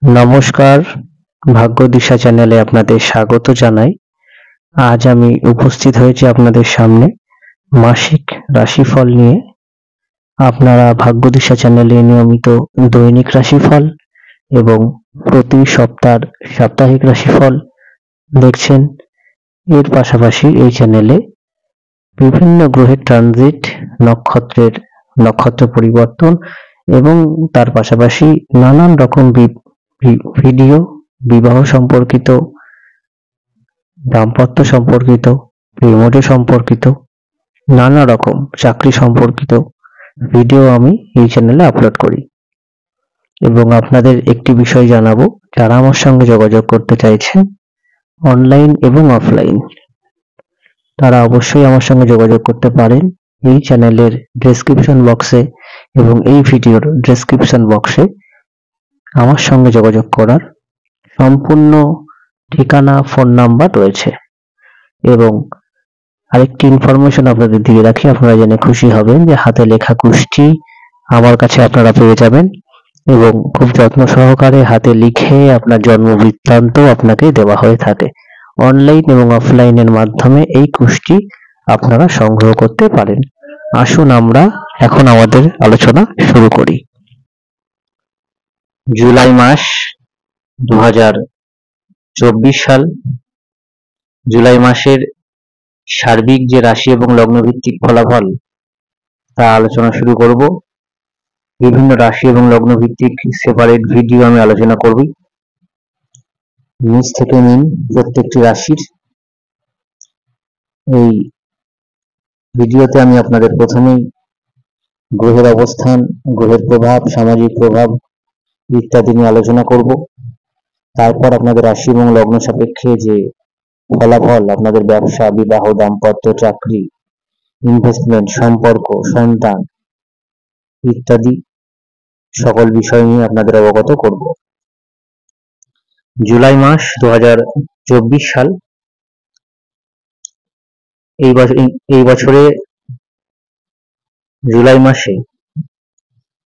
নমস্কার, ভাগ্যদিশা চ্যানেলে আপনাদের স্বাগত জানাই। আজ আমি উপস্থিত হয়েছি আপনাদের সামনে মাসিক রাশিফল নিয়ে। আপনারা ভাগ্যদিশা চ্যানেলে নিয়মিত দৈনিক রাশিফল এবং প্রতি সপ্তাহের সাপ্তাহিক রাশিফল দেখছেন। এর পাশাপাশি এই চ্যানেলে বিভিন্ন গ্রহের ট্রানজিট, নক্ষত্র পরিবর্তন এবং তার পাশাপাশি নানান রকম ভিডিও, বিবাহ সম্পর্কিত, দাম্পত্য সম্পর্কিত, প্রেমজ সম্পর্কিত, নানা রকম চাকরি সম্পর্কিত ভিডিও আমি এই চ্যানেলে আপলোড করি। এবং আপনাদের একটি বিষয় জানাবো, যারা আমার সঙ্গে যোগাযোগ করতে চাইছেন অনলাইন এবং অফলাইন, তারা অবশ্যই আমার সঙ্গে যোগাযোগ করতে পারেন। এই চ্যানেলের ডেসক্রিপশন বক্সে এবং এই ভিডিওর ডেসক্রিপশন বক্সে আমার সঙ্গে যোগাযোগ করার সম্পূর্ণ ঠিকানা, ফোন নাম্বার রয়েছে। এবং আরেকটি ইনফরমেশন আপনাদের দিয়ে রাখি, আপনারা জেনে খুশি হবেন যে হাতে লেখা কুষ্টি আমার কাছে আপনারা পেয়ে যাবেন এবং খুব যত্ন সহকারে হাতে লিখে আপনার জন্ম বৃত্তান্ত আপনাকে দেওয়া হয়ে থাকে। অনলাইন এবং অফলাইনের মাধ্যমে এই কুষ্টি আপনারা সংগ্রহ করতে পারেন। আসুন আমরা এখন আমাদের আলোচনা শুরু করি। জুলাই মাস 2024 সাল, জুলাই মাসের সার্বিক যে রাশি এবং লগ্ন ভিত্তিক ফলাফল তা আলোচনা শুরু করব। বিভিন্ন রাশি এবং লগ্ন ভিত্তিক সেপারেট ভিডিও আমি আলোচনা করব। নিচ থেকে নিন প্রত্যেকটি রাশির। এই ভিডিওতে আমি আপনাদের প্রথমেই গ্রহের অবস্থান, গ্রহের প্রভাব, সামাজিক প্রভাব ইত্যাদি নিয়ে আলোচনা করব। তারপর আপনাদের রাশি এবং লগ্ন সাপেক্ষে যে ফলাফল, আপনাদের ব্যবসা, বিবাহ, দাম্পত্য, চাকরি, ইনভেস্টমেন্ট, সম্পর্ক, সন্তান ইত্যাদি সকল বিষয় নিয়ে আপনাদের অবগত করব। জুলাই মাস 2024 সাল, এই বছরে জুলাই মাসে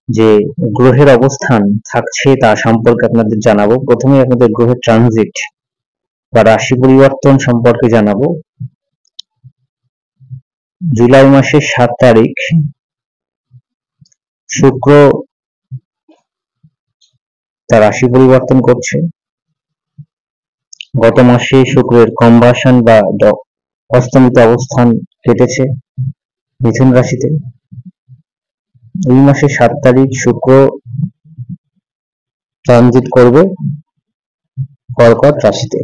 যে গ্রহের অবস্থান থাকছে তা সম্পর্কে আপনাদের জানাবো। প্রথমে আপনাদের গ্রহের ট্রানজিট বা রাশি পরিবর্তন সম্পর্কে জানাবো। জুলাই মাসের 7 তারিখ শুক্র তার রাশি পরিবর্তন করছে। গত মাসে শুক্রের কম্বাসন বা অস্তমিত অবস্থান কেটেছে মিথুন রাশিতে। এই মাসে 7 তারিখ শুক্র ট্রানজিট করবে কর্কট রাশিতে,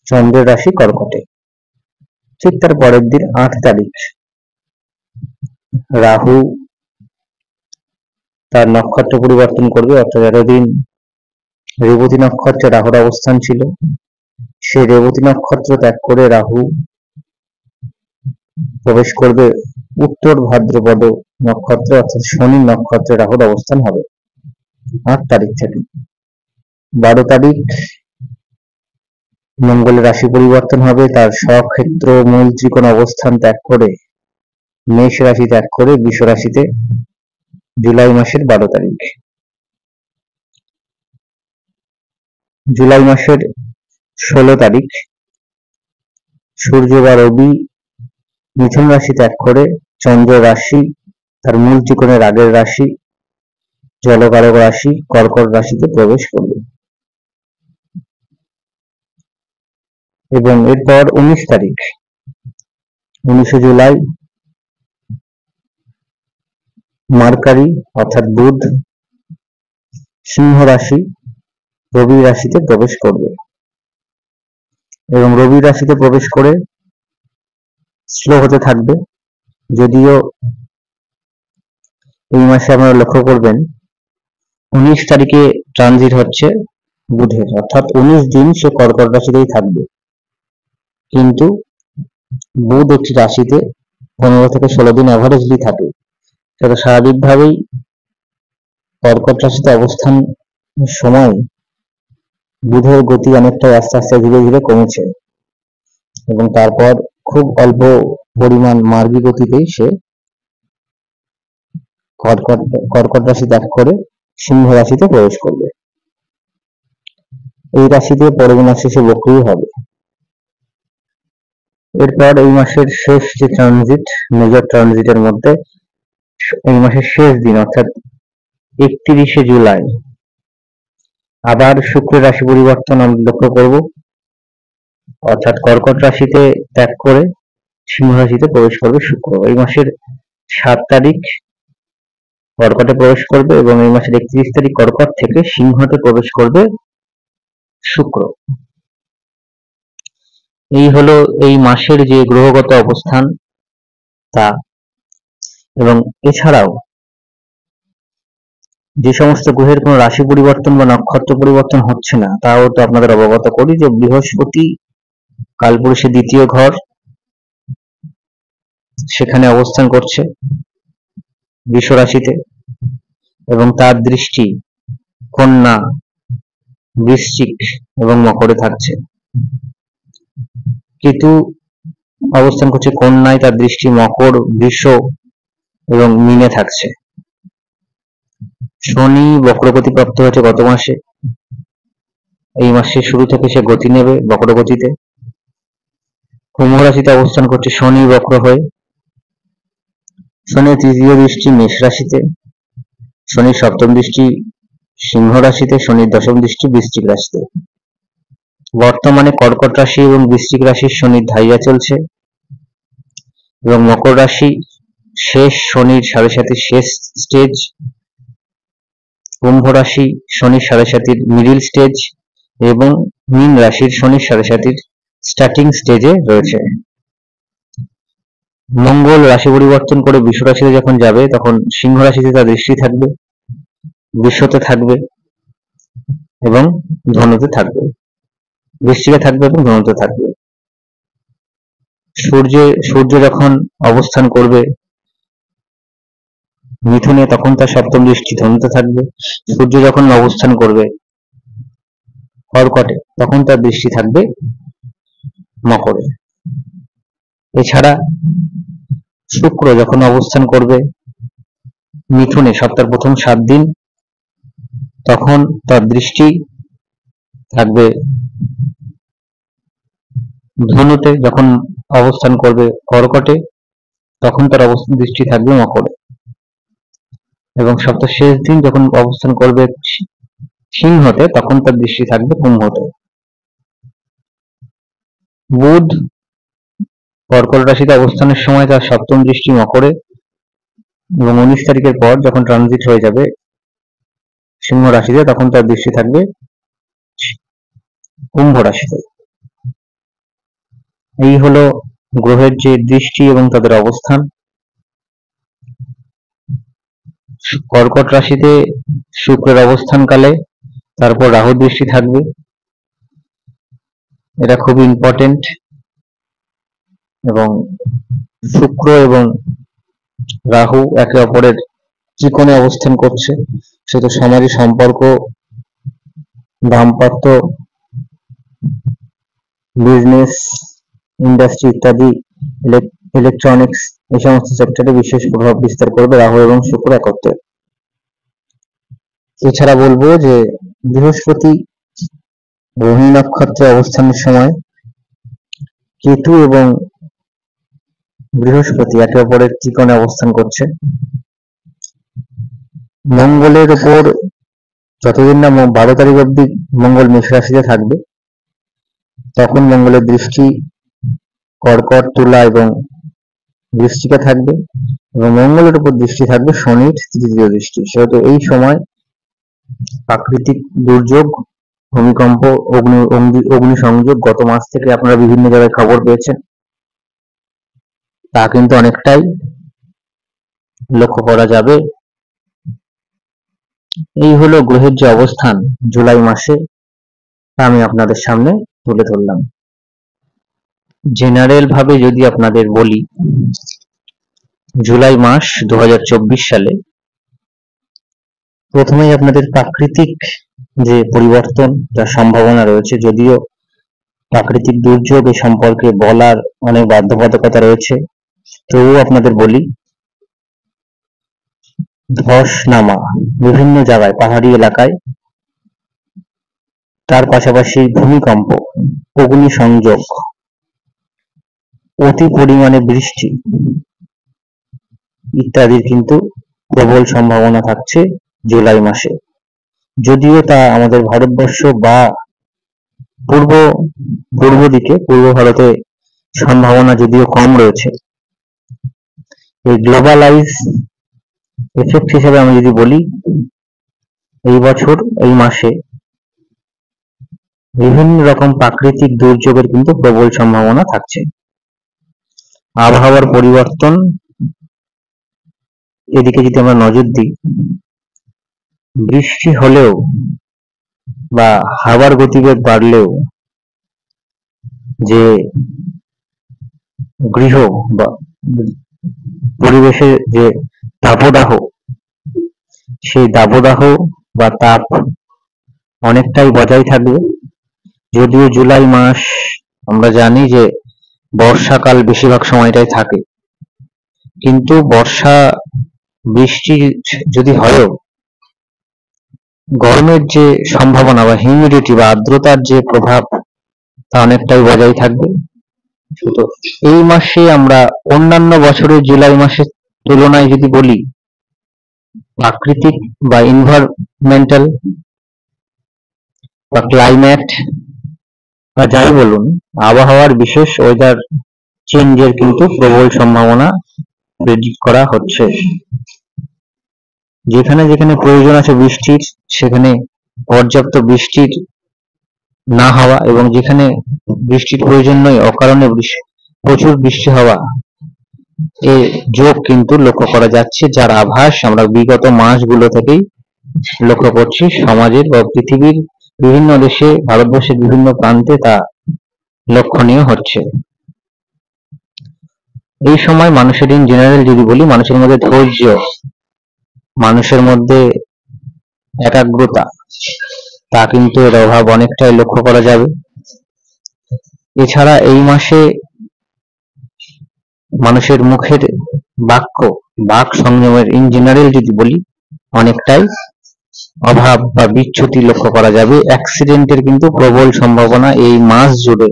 চন্দ্রের রাশি কর্কটে। ঠিক তার পরের দিন 8 তারিখ রাহু তার নক্ষত্র পরিবর্তন করবে, অর্থাৎ এতদিন রেবতী নক্ষত্রে রাহুর অবস্থান ছিল, সেই রেবতী নক্ষত্র ত্যাগ করে রাহু প্রবেশ করবে উত্তর ভাদ্রপদ নক্ষত্র, অর্থাৎ শনি নক্ষত্রে রাহুর অবস্থান হবে 8 তারিখ থেকে। 12 তারিখ মঙ্গলের রাশি পরিবর্তন হবে, তার স্বক্ষেত্র মূল ত্রিকোণ অবস্থান ত্যাগ করে মেষ রাশি ত্যাগ করে বৃষ রাশিতে জুলাই মাসের 12 তারিখ। জুলাই মাসের 16 তারিখ সূর্য বা রবি মিথুন রাশি ত্যাগ করে চন্দ্র রাশি তার মূল ত্রিকোণের আগের রাশি জলকারক রাশি কর্কট রাশিতে প্রবেশ করবে। এবং এরপর 19 তারিখ 19 জুলাই মার্কারি অর্থাৎ বুধ সিংহ রাশি রবি রাশিতে প্রবেশ করবে। এবং রবি রাশিতে প্রবেশ করে স্লো হতে থাকবে, যদিও এই মাসে আপনারা লক্ষ্য করবেন 19 তারিখে ট্রানজিট হচ্ছে বুধের, অর্থাৎ 19 দিন সে কর্কট রাশিতেই থাকবে। কিন্তু বুধ একটি রাশিতে 15 থেকে 16 দিন অ্যাভারেজলি থাকে, সেটা স্বাভাবিকভাবেই কর্কট রাশিতে অবস্থান সময় বুধের গতি অনেকটাই আস্তে আস্তে ধীরে ধীরে কমেছে এবং তারপর খুব অল্প পরিমাণ মার্গী গতিতেই সে কর্কট রাশি ত্যাগ করে সিংহ রাশিতে প্রবেশ করবে। এই রাশিতে পরের মাসে সে বক্রী হবে। এরপর এই মাসের শেষ যে ট্রানজিট, মেজর ট্রানজিটের মধ্যে এই মাসের শেষ দিন অর্থাৎ 31শে জুলাই আবার শুক্রের রাশি পরিবর্তন আমরা লক্ষ্য করব, অর্থাৎ কর্কট রাশিতে ত্যাগ করে সিংহ রাশিতে প্রবেশ করবে শুক্র। এই মাসের 7 তারিখ কর্কটে প্রবেশ করবে এবং এই মাসের 31 তারিখ কর্কট থেকে সিংহতে প্রবেশ করবে শুক্র। এই হলো এই মাসের যে গ্রহগত অবস্থান তা। এবং এছাড়াও যে সমস্ত গ্রহের কোনো রাশি পরিবর্তন বা নক্ষত্র পরিবর্তন হচ্ছে না তাও তো আপনাদের অবগত করি যে বৃহস্পতি কালপুরুষের দ্বিতীয় ঘর সেখানে অবস্থান করছে বৃষ রাশিতে এবং তার দৃষ্টি কন্যা, বৃশ্চিক এবং মকরে থাকছে। কেতু অবস্থান করছে কন্যায়, তার দৃষ্টি মকর, বৃষ এবং মীনে থাকছে। শনি বক্রগতি প্রাপ্ত হয়েছে গত মাসে, এই মাসের শুরু থেকে সে গতি নেবে বক্রগতিতে। কুম্ভ রাশিতে অবস্থান করছে শনি বক্র হয়ে। শনির তৃতীয় দৃষ্টি মেষ রাশিতে, শনির সপ্তম দৃষ্টি সিংহ রাশিতে, শনির দশম দৃষ্টি বৃশ্চিক রাশিতে। বর্তমানে কর্কট রাশি এবং বৃশ্চিক রাশির শনির ধাইয়া চলছে এবং মকর রাশি শেষ শনির 7.5 শেষ স্টেজ, কুম্ভ রাশি শনির 7.5 মিডিল স্টেজ এবং মীন রাশির শনির 7.5 স্টার্টিং স্টেজে রয়েছে। মঙ্গল রাশি পরিবর্তন করে বৃষ রাশিতে যখন যাবে তখন সিংহ রাশিতে তার দৃষ্টি থাকবে, বৃষতে থাকবে এবং ধনুতে থাকবে, বৃশ্চিকে থাকবে এবং ধনুতে থাকবে। সূর্য যখন অবস্থান করবে মিথুনে তখন তার সপ্তম দৃষ্টি ধনুতে থাকবে। সূর্য যখন অবস্থান করবে কর্কটে তখন তার দৃষ্টি থাকবে মকরে। এছাড়া শুক্র যখন অবস্থান করবে মিথুনে সপ্তাহের প্রথম 7 দিন তখন তার দৃষ্টি থাকবে ধনুতে, যখন অবস্থান করবে কর্কটে তখন তার দৃষ্টি থাকবে মকরে এবং সপ্তাহের শেষ দিন যখন অবস্থান করবে সিংহতে তখন তার দৃষ্টি থাকবে কুম্ভতে। বুধ কর্কট রাশিতে অবস্থানের সময় তার সপ্তম দৃষ্টি মকরে এবং 19 তারিখের পর যখন ট্রানজিট হয়ে যাবে সিংহ রাশিতে তখন তার দৃষ্টি থাকবে কুম্ভ রাশিতে। এই হলো গ্রহের যে দৃষ্টি এবং তাদের অবস্থান। কর্কট রাশিতে শুক্রের অবস্থানকালে তারপর রাহু দৃষ্টি থাকবে, এটা খুব ইম্পর্টেন্ট। এবং শুক্র এবং রাহু একে অপরের ত্রিকোণে অবস্থান করছে, সেটা সামাজিক সম্পর্ক, দাম্পত্য, বিজনেস, ইন্ডাস্ট্রি ইত্যাদি, ইলেকট্রনিক্স এই সমস্ত সেক্টরে বিশেষ প্রভাব বিস্তার করবে রাহু এবং শুক্র একত্রে। এছাড়া বলবো যে বৃহস্পতি রোহিণী নক্ষত্রে অবস্থানের সময় কেতু এবং বৃহস্পতি একে অপরের ত্রিকোণে অবস্থান করছে। মঙ্গলের উপর যতদিন না 12 তারিখ অব্দি মঙ্গল মেষ রাশিতে থাকবে তখন মঙ্গলের দৃষ্টি কর্কট, তুলা এবং বৃশ্চিকে থাকবে এবং মঙ্গলের উপর দৃষ্টি থাকবে শনির তৃতীয় দৃষ্টি। সেহেতু এই সময় প্রাকৃতিক দুর্যোগ, ভূমিকম্প, অগ্নিসংযোগ গত মাস থেকে আপনারা বিভিন্ন জায়গায় খবর পেয়েছেন, তা কিন্তু অনেকটাই লক্ষ্য করা যাবে। এই হলো গ্রহের যে অবস্থান জুলাই মাসে, তা আমি আপনাদের সামনে তুলে ধরলাম। জেনারেল ভাবে যদি আপনাদের বলি, জুলাই মাস 2024 সালে প্রথমেই আপনাদের প্রাকৃতিক যে পরিবর্তন যার সম্ভাবনা রয়েছে, যদিও প্রাকৃতিক দুর্যোগ এ সম্পর্কে বলার অনেক বাধ্যবাধকতা রয়েছে, তবুও আপনাদের বলি ধস নামা বিভিন্ন জায়গায় পাহাড়ি এলাকায়, তার পাশাপাশি ভূমিকম্প, অগ্নিসংযোগ, অতি পরিমাণে বৃষ্টি ইত্যাদির কিন্তু প্রবল সম্ভাবনা থাকছে জুলাই মাসে। যদিও তা আমাদের ভারতবর্ষ বা পূর্ব পূর্ব দিকে পূর্ব ভারতে সম্ভাবনা যদিও কম রয়েছে। এই গ্লোবালাইজ এফেক্ট হিসেবে আমি যদি বলি, এই বছর এই মাসে বিভিন্ন রকম প্রাকৃতিক দুর্যোগের কিন্তু প্রবল সম্ভাবনা থাকছে। আবহাওয়ার পরিবর্তন এদিকে যদি আমরা নজর দিই, বৃষ্টি হলেও বা হাওয়ার গতিবেগ বাড়লেও যে গৃহ বা পরিবেশের যে তাপদাহ, সেই দাবদাহ বা তাপ অনেকটাই বজায় থাকবে। যদিও জুলাই মাস আমরা জানি যে বর্ষাকাল বেশিরভাগ সময়টাই থাকে, কিন্তু বর্ষা বৃষ্টি যদি হয়ও গরমের যে সম্ভাবনা বা হিউমিডিটি বা আর্দ্রতার যে প্রভাব তা অনেকটাই বজায় থাকবে। তো এই মাসে আমরা অন্যান্য বছরের জুলাই মাসের তুলনায় যদি বলি, প্রাকৃতিক বা এনভায়রনমেন্টাল বা ক্লাইমেট বা যাই বলুন, আবহাওয়ার বিশেষ ওয়েদার চেঞ্জের কিন্তু প্রবল সম্ভাবনা প্রেডিক্ট করা হচ্ছে। যেখানে যেখানে প্রয়োজন আছে বৃষ্টির, সেখানে পর্যাপ্ত বৃষ্টির না হওয়া, এবং যেখানে বৃষ্টির প্রয়োজন নয় অকারণে প্রচুর বৃষ্টি হওয়া, এর যোগ কিন্তু লক্ষ্য করা যাচ্ছে, যার আভাস আমরা বিগত মাসগুলো থেকেই লক্ষ্য করছি। সমাজের বা পৃথিবীর বিভিন্ন দেশে, ভারতবর্ষের বিভিন্ন প্রান্তে তা লক্ষণীয় হচ্ছে। এই সময় মানুষের ইন জেনারেল যদি বলি, মানুষের মধ্যে ধৈর্য, মানুষের মধ্যে একাগ্রতা, তা কিন্তু এর অভাব অনেকটাই লক্ষ্য করা যাবে। এছাড়া এই মাসে মানুষের মুখের বাক সংযমের ইন জেনারেল যদি বলি, অনেকটাই অভাব বা বিচ্যুতি লক্ষ্য করা যাবে। অ্যাক্সিডেন্টের কিন্তু প্রবল সম্ভাবনা এই মাস জুড়ে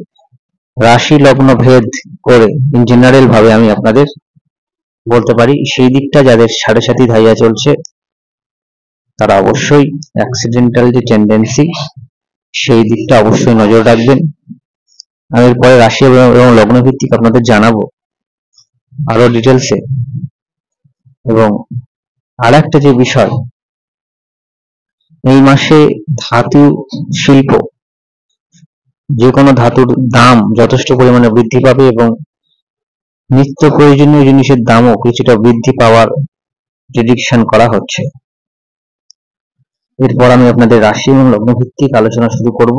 রাশি লগ্ন ভেদ করে ইন জেনারেল ভাবে আমি আপনাদের বলতে পারি, সেই দিকটা যাদের সাড়ে সাথী ধাইয়া চলছে তারা অবশ্যই অ্যাক্সিডেন্টাল যে টেন্ডেন্সি, সেই দিকটা অবশ্যই নজর রাখবেন। আমি এরপরে রাশি এবং লগ্ন ভিত্তিক আপনাদের জানাবো আরো ডিটেলসে। এবং আর একটা যে বিষয়, এই মাসে ধাতু শিল্প, যে কোনো ধাতুর দাম যথেষ্ট পরিমাণে বৃদ্ধি পাবে এবং নিত্য প্রয়োজনীয় জিনিসের দামও কিছুটা বৃদ্ধি পাওয়ার প্রেডিকশন করা হচ্ছে। এরপর আমি আপনাদের রাশি এবং লগ্ন ভিত্তিক আলোচনা শুরু করব।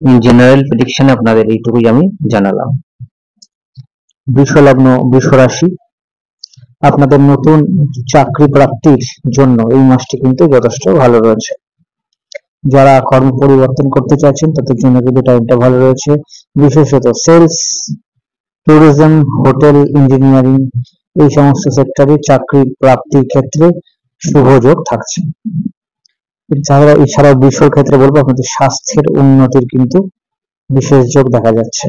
ইন জেনারেল প্রেডিকশন আপনাদের এইটুকুই আমি জানালাম। বৃষ লগ্ন, বৃষ রাশি, আপনাদের নতুন চাকরি প্রাপ্তির জন্য এই মাসটি কিন্তু যথেষ্ট ভালো রয়েছে। যারা কর্ম পরিবর্তন করতে চাইছেন তাদের জন্য কিন্তু টাইমটা ভালো রয়েছে। বিশেষত সেলস, ট্যুরিজম, হোটেল, ইঞ্জিনিয়ারিং এই সমস্ত সেক্টরে চাকরি প্রাপ্তির ক্ষেত্রে শুভ যোগ থাকছে। এছাড়াও বৃষর ক্ষেত্রে বলবো, আপনাদের স্বাস্থ্যের উন্নতির কিন্তু বিশেষ যোগ দেখা যাচ্ছে।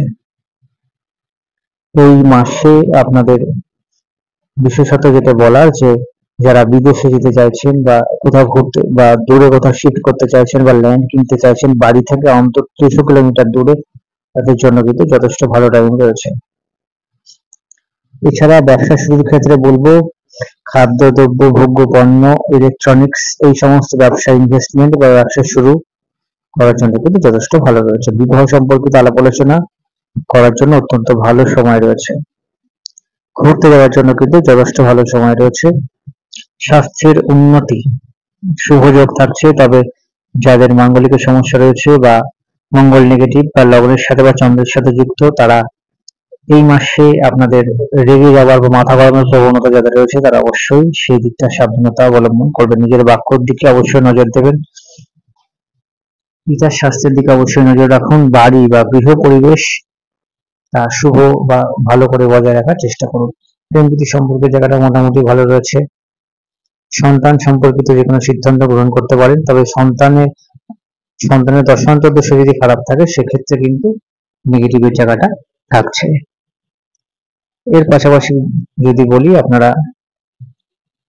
এই মাসে আপনাদের বিশেষত যেটা বলার, যে যারা বিদেশে যেতে চাইছেন বা কোথাও ঘুরতে বা দূরে কোথাও শিফট করতে চাইছেন বা ল্যান্ড কিনতে চাইছেন বাড়ি থেকে অন্তত 300 কিলোমিটার দূরে, তাদের জন্য কিন্তু যথেষ্ট ভালো টাইম রয়েছে। এছাড়া ব্যবসা শুরুর ক্ষেত্রে বলবো, খাদ্যদ্রব্য, ভোগ্য পণ্য, ইলেকট্রনিক্স এই সমস্ত ব্যবসা ইনভেস্টমেন্ট বা ব্যবসা শুরু করার জন্য কিন্তু যথেষ্ট ভালো রয়েছে। বিবাহ সম্পর্কিত আলাপ আলোচনা করার জন্য অত্যন্ত ভালো সময় রয়েছে। ঘুরতে যাওয়ার জন্য কিন্তু যথেষ্ট ভালো সময় রয়েছে। স্বাস্থ্যের উন্নতি শুভ যোগ থাকছে, তবে যাদের মাঙ্গলিক সমস্যা রয়েছে বা মঙ্গল নেগেটিভ বা লগ্নের সাথে বা চন্দ্রের সাথে যুক্ত, তারা এই মাসে আপনাদের রেগে যাওয়ার বা মাথা গরমের প্রবণতা যাদের রয়েছে তারা অবশ্যই সেই দিকটা সাবধানতা অবলম্বন করবেন। নিজের বাক্যর দিকে অবশ্যই নজর দেবেন। পিতার স্বাস্থ্যের দিকে অবশ্যই নজর রাখুন। বাড়ি বা গৃহ পরিবেশ তা শুভ বা ভালো করে বজায় রাখার চেষ্টা করুন। প্রেম প্রীতি সম্পর্কের জায়গাটা মোটামুটি ভালো রয়েছে। সন্তান সম্পর্কিত যে কোনো সিদ্ধান্ত গ্রহণ করতে পারেন, তবে সন্তানের দশান্তর দশা যদি খারাপ থাকে সেক্ষেত্রে কিন্তু নেগেটিভের জায়গাটা থাকছে। এর পাশাপাশি যদি বলি, আপনারা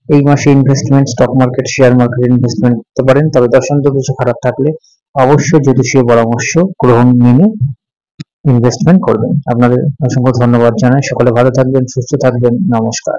এই মাসে ইনভেস্টমেন্ট স্টক মার্কেট, শেয়ার মার্কেটে ইনভেস্টমেন্ট করতে পারেন, তবে দশান্তর দশা খারাপ থাকলে অবশ্যই জ্যোতিষীয় পরামর্শ গ্রহণ মেনে ইনভেস্টমেন্ট করবেন। আপনাদের অসংখ্য ধন্যবাদ জানাই। সকলে ভালো থাকবেন, সুস্থ থাকবেন। নমস্কার।